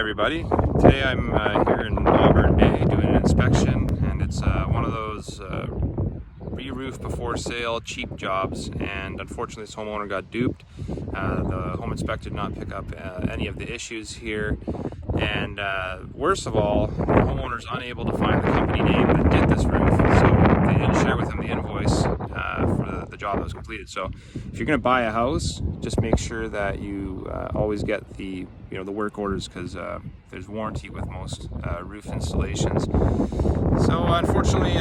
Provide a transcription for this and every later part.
everybody. Today I'm here in Auburn Bay doing an inspection, and it's one of those re-roof before sale cheap jobs, and unfortunately this homeowner got duped. The home inspector did not pick up any of the issues here, and worst of all, the homeowner's unable to find the company name that did this roof, so they didn't share with him the invoice for the job that was completed. So if you're going to buy a house, just make sure that you always get the the work orders, because there's warranty with most roof installations. So unfortunately,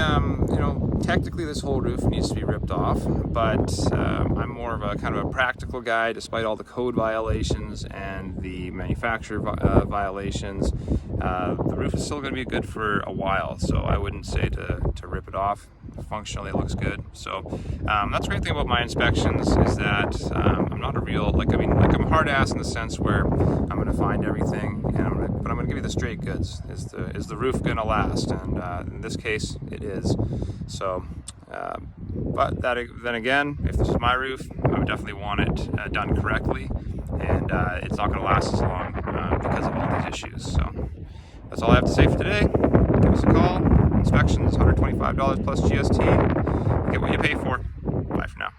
technically this whole roof needs to be ripped off, but I'm more of a kind of a practical guy. Despite all the code violations and the manufacturer violations, the roof is still going to be good for a while, so I wouldn't say to rip it off. Functionally it looks good. So that's the great thing about my inspections, is that I'm not a real, I'm hard ass in the sense where I'm going to find everything, and but I'm going to give you the straight goods. Is the roof going to last? And in this case it is. So but then again, if this was my roof, I would definitely want it done correctly, and it's not going to last as long because of all these issues. So that's all I have to say for today. Give us a call. Inspections, $125 plus GST. Get what you pay for. Bye for now.